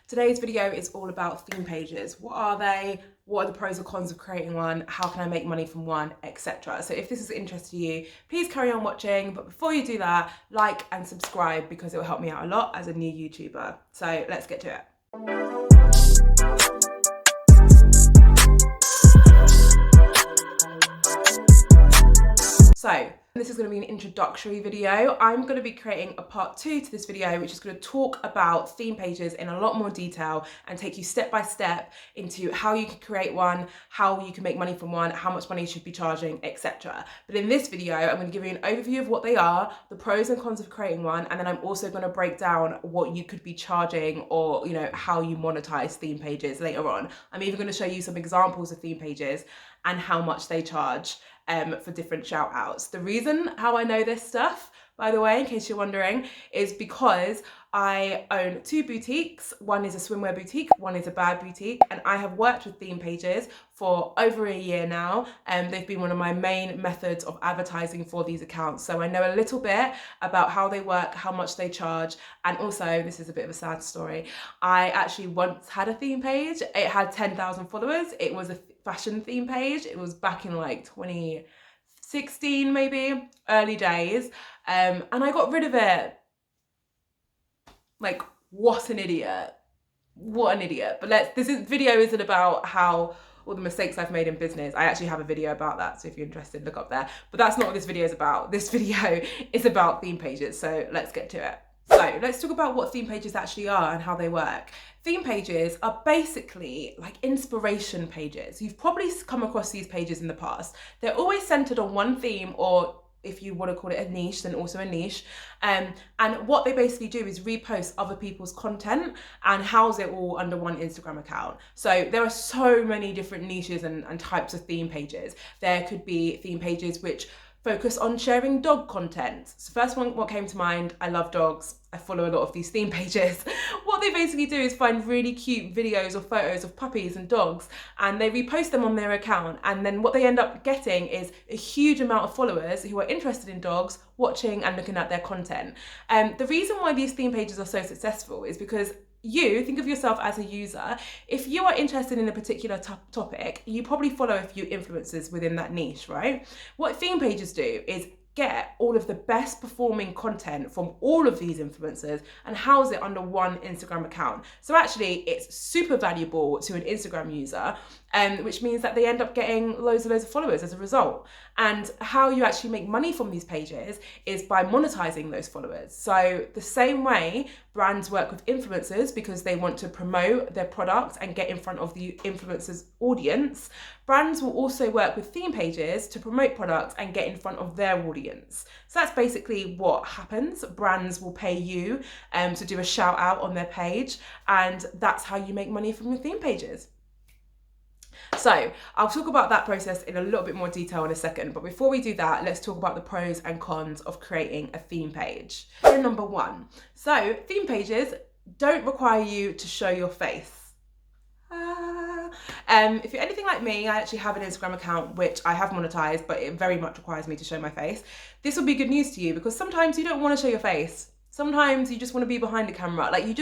Today's video is all about theme pages. What are they? What are the pros and cons of creating one? How can I make money from one, etc. So if this is of interest to you, please carry on watching. But before you do that, like and subscribe because it will help me out a lot as a new YouTuber. So let's get to it. So this is going to be an introductory video. I'm going to be creating a part 2 to this video, which is going to talk about theme pages in a lot more detail and take you step by step into how you can create one, how you can make money from one, how much money you should be charging, etc. But in this video, I'm going to give you an overview of what they are, the pros and cons of creating one, and then I'm also going to break down what you could be charging or, how you monetize theme pages later on. I'm even going to show you some examples of theme pages and how much they charge for different shout outs. The reason how I know this stuff, by the way, in case you're wondering, is because I own 2 boutiques. One is a swimwear boutique, one is a bag boutique, and I have worked with theme pages for over a year now. They've been one of my main methods of advertising for these accounts. So I know a little bit about how they work, how much they charge, and also, this is a bit of a sad story, I actually once had a theme page. It had 10,000 followers. It was a fashion theme page. It was back in like 2016 maybe, early days, and I got rid of it. Like, what an idiot. But this video isn't about how all the mistakes I've made in business. I actually have a video about that, so if you're interested, look up there. But that's not what this video is about. This video is about theme pages, so let's get to it. So let's talk about what theme pages actually are and how they work. Theme pages are basically like inspiration pages. You've probably come across these pages in the past. They're always centered on one theme, or if you want to call it a niche, then also a niche. And what they basically do is repost other people's content and house it all under one Instagram account. So there are so many different niches and types of theme pages. There could be theme pages which focus on sharing dog content. So first one, what came to mind, I love dogs. I follow a lot of these theme pages. What they basically do is find really cute videos or photos of puppies and dogs, and they repost them on their account. And then what they end up getting is a huge amount of followers who are interested in dogs, watching and looking at their content. The reason why these theme pages are so successful is because you think of yourself as a user. If you are interested in a particular topic, you probably follow a few influencers within that niche, right? What theme pages do is get all of the best performing content from all of these influencers and house it under one Instagram account. So actually it's super valuable to an Instagram user, which means that they end up getting loads of followers as a result. And how you actually make money from these pages is by monetizing those followers. So the same way brands work with influencers because they want to promote their products and get in front of the influencers' audience, brands will also work with theme pages to promote products and get in front of their audience. So that's basically what happens. Brands will pay you to do a shout out on their page, and that's how you make money from your theme pages. So I'll talk about that process in a little bit more detail in a second, but before we do that, let's talk about the pros and cons of creating a theme page. Number 1, so theme pages don't require you to show your face. If you're anything like me, I actually have an Instagram account which I have monetized, but it very much requires me to show my face. This will be good news to you because sometimes you don't want to show your face. Sometimes you just want to be behind the camera. Like, you're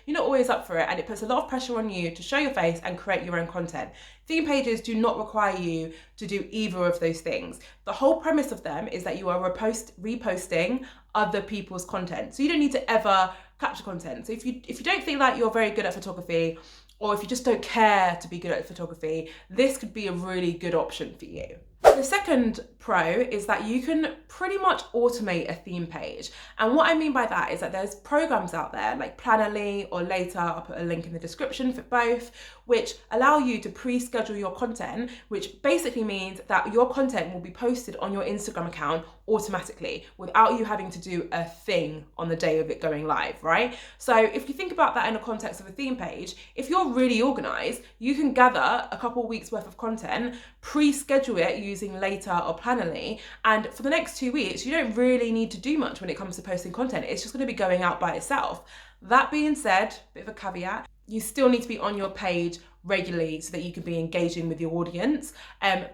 not always up for it, and it puts a lot of pressure on you to show your face and create your own content. Theme pages do not require you to do either of those things. The whole premise of them is that you are reposting other people's content. So you don't need to ever capture content. So if you don't feel like you're very good at photography, or if you just don't care to be good at photography, this could be a really good option for you. The second pro is that you can pretty much automate a theme page. And what I mean by that is that there's programs out there like Planoly or Later, I'll put a link in the description for both, which allow you to pre-schedule your content, which basically means that your content will be posted on your Instagram account automatically without you having to do a thing on the day of it going live, right? So if you think about that in the context of a theme page, if you're really organized, you can gather a couple of weeks worth of content, pre-schedule it using Later or Planoly, and for the next 2 weeks, you don't really need to do much when it comes to posting content. It's just going to be going out by itself. That being said, bit of a caveat, you still need to be on your page regularly so that you can be engaging with your audience.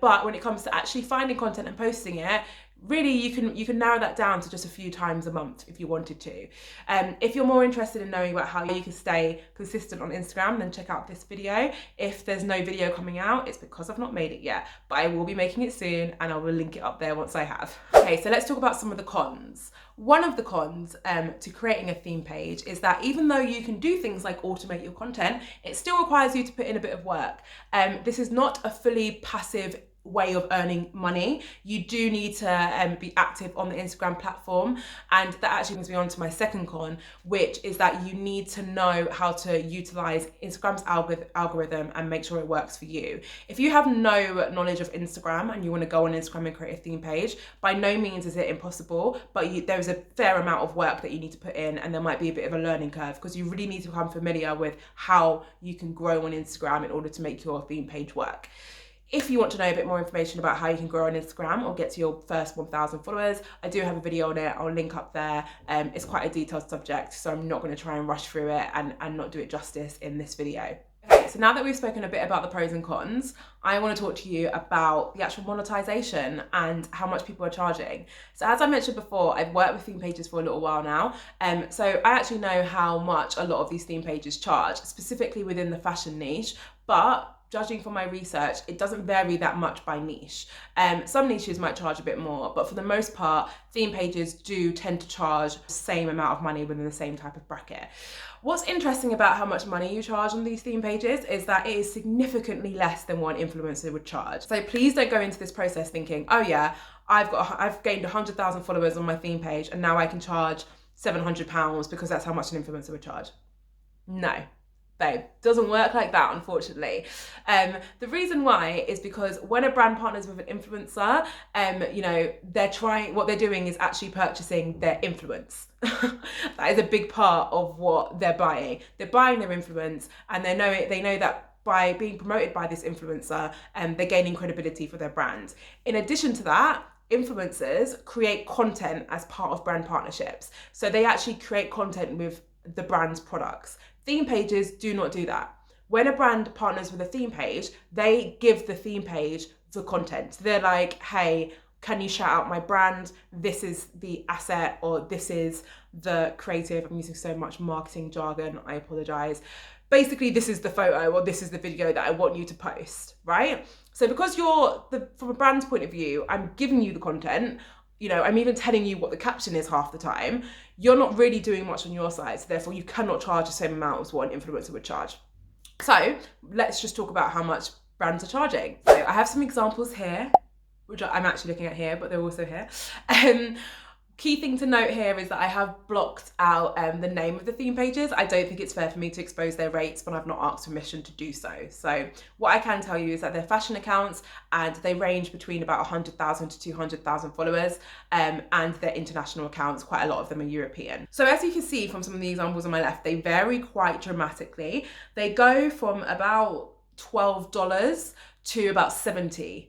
But when it comes to actually finding content and posting it, really you can narrow that down to just a few times a month if you wanted to. If you're more interested in knowing about how you can stay consistent on Instagram, then check out this video. If there's no video coming out, it's because I've not made it yet, but I will be making it soon and I will link it up there once I have. Okay, so let's talk about some of the cons. One of the cons to creating a theme page is that even though you can do things like automate your content, it still requires you to put in a bit of work. This is not a fully passive way of earning money. You do need to be active on the Instagram platform, and that actually brings me on to my second con, which is that you need to know how to utilize Instagram's algorithm and make sure it works for you. If you have no knowledge of Instagram and you want to go on Instagram and create a theme page, by no means is it impossible, but there's a fair amount of work that you need to put in, and there might be a bit of a learning curve because you really need to become familiar with how you can grow on Instagram in order to make your theme page work. If you want to know a bit more information about how you can grow on Instagram or get to your first 1,000 followers, I do have a video on it. I'll link up there. It's quite a detailed subject, so I'm not going to try and rush through it and not do it justice in this video. Okay, so now that we've spoken a bit about the pros and cons, I want to talk to you about the actual monetization and how much people are charging. So as I mentioned before, I've worked with theme pages for a little while now. So I actually know how much a lot of these theme pages charge, specifically within the fashion niche, but judging from my research, it doesn't vary that much by niche. Some niches might charge a bit more, but for the most part, theme pages do tend to charge the same amount of money within the same type of bracket. What's interesting about how much money you charge on these theme pages is that it is significantly less than what an influencer would charge. So please don't go into this process thinking, oh yeah, I've gained 100,000 followers on my theme page and now I can charge £700 because that's how much an influencer would charge. No. Babe, doesn't work like that, unfortunately. The reason why is because when a brand partners with an influencer, what they're doing is actually purchasing their influence. That is a big part of what they're buying. They're buying their influence, and they know that by being promoted by this influencer, they're gaining credibility for their brand. In addition to that, influencers create content as part of brand partnerships. So they actually create content with the brand's products. Theme pages do not do that. When a brand partners with a theme page, they give the theme page the content. They're like, hey, can you shout out my brand? This is the asset, or this is the creative. I'm using so much marketing jargon, I apologize. Basically, this is the photo or this is the video that I want you to post, right? So because from a brand's point of view, I'm giving you the content, I'm even telling you what the caption is half the time, you're not really doing much on your side, so therefore you cannot charge the same amount as what an influencer would charge. So let's just talk about how much brands are charging. So I have some examples here, which I'm actually looking at here, but they're also here. Key thing to note here is that I have blocked out the name of the theme pages. I don't think it's fair for me to expose their rates when I've not asked permission to do so. So what I can tell you is that they're fashion accounts and they range between about 100,000 to 200,000 followers, and they're international accounts. Quite a lot of them are European. So as you can see from some of the examples on my left, they vary quite dramatically. They go from about $12 to about $70,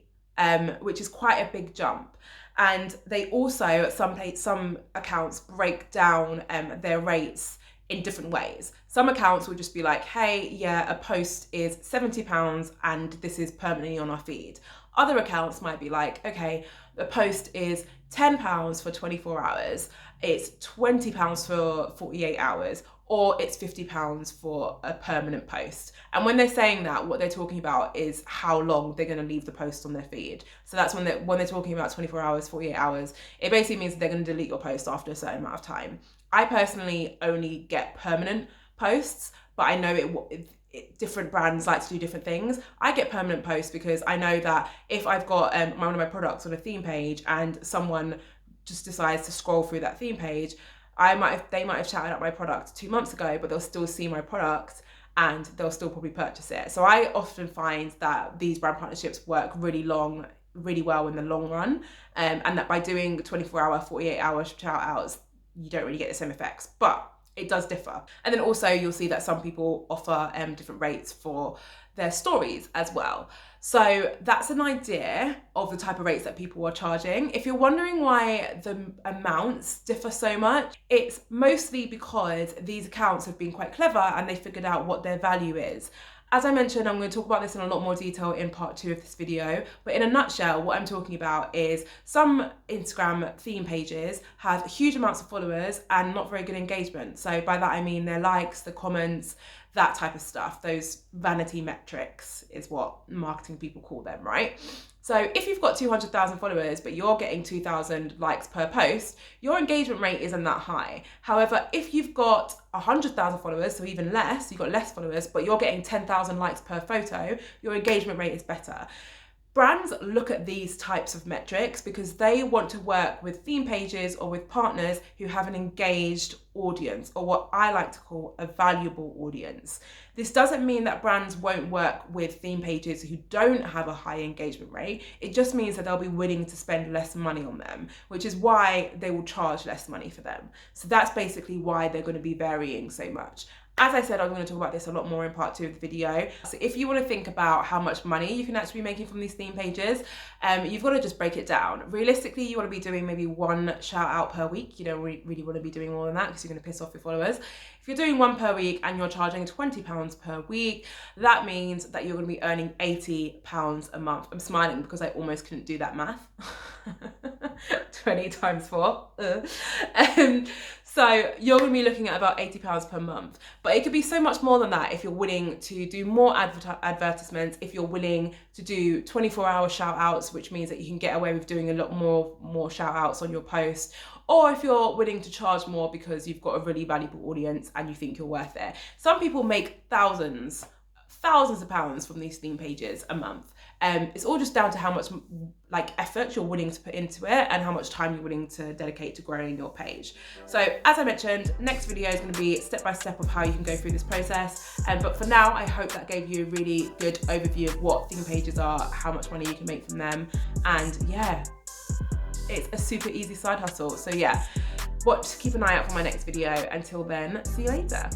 which is quite a big jump. And they also, some accounts break down their rates in different ways. Some accounts will just be like, hey, yeah, a post is £70 and this is permanently on our feed. Other accounts might be like, okay, the post is £10 for 24 hours, it's £20 for 48 hours, or it's £50 for a permanent post. And when they're saying that, what they're talking about is how long they're going to leave the post on their feed. So that's when they're talking about 24 hours, 48 hours, it basically means that they're going to delete your post after a certain amount of time. I personally only get permanent posts, but I know different brands like to do different things. I get permanent posts because I know that if I've got one of my products on a theme page and someone just decides to scroll through that theme page, they might have shouted out my product 2 months ago, but they'll still see my product and they'll still probably purchase it. So I often find that these brand partnerships work really well in the long run, and that by doing 24-hour, 48-hour shout outs, you don't really get the same effects, but it does differ. And then also you'll see that some people offer different rates for their stories as well. So that's an idea of the type of rates that people are charging. If you're wondering why the amounts differ so much, it's mostly because these accounts have been quite clever and they figured out what their value is. As I mentioned, I'm going to talk about this in a lot more detail in part 2 of this video, but in a nutshell, what I'm talking about is some Instagram theme pages have huge amounts of followers and not very good engagement. So by that I mean their likes, the comments, that type of stuff. Those vanity metrics is what marketing people call them, right? So if you've got 200,000 followers, but you're getting 2,000 likes per post, your engagement rate isn't that high. However, if you've got 100,000 followers, so even less, you've got less followers, but you're getting 10,000 likes per photo, your engagement rate is better. Brands look at these types of metrics because they want to work with theme pages or with partners who have an engaged audience, or what I like to call a valuable audience. This doesn't mean that brands won't work with theme pages who don't have a high engagement rate. It just means that they'll be willing to spend less money on them, which is why they will charge less money for them. So that's basically why they're going to be varying so much. As I said, I'm going to talk about this a lot more in part 2 of the video. So if you want to think about how much money you can actually be making from these theme pages, you've got to just break it down. Realistically, you want to be doing maybe 1 shout out per week. You don't really want to be doing more than that because you're going to piss off your followers. If you're doing 1 per week and you're charging £20 per week, that means that you're going to be earning £80 a month. I'm smiling because I almost couldn't do that math. 20 times 4. So you're going to be looking at about £80 per month. But it could be so much more than that if you're willing to do more advertisements, if you're willing to do 24-hour shout outs, which means that you can get away with doing a lot more shout outs on your post, or if you're willing to charge more because you've got a really valuable audience and you think you're worth it. Some people make thousands of pounds from these theme pages a month. It's all just down to how much effort you're willing to put into it and how much time you're willing to dedicate to growing your page. So as I mentioned, next video is going to be step-by-step of how you can go through this process. But for now, I hope that gave you a really good overview of what theme pages are, how much money you can make from them. And yeah, it's a super easy side hustle. So yeah, keep an eye out for my next video. Until then, see you later.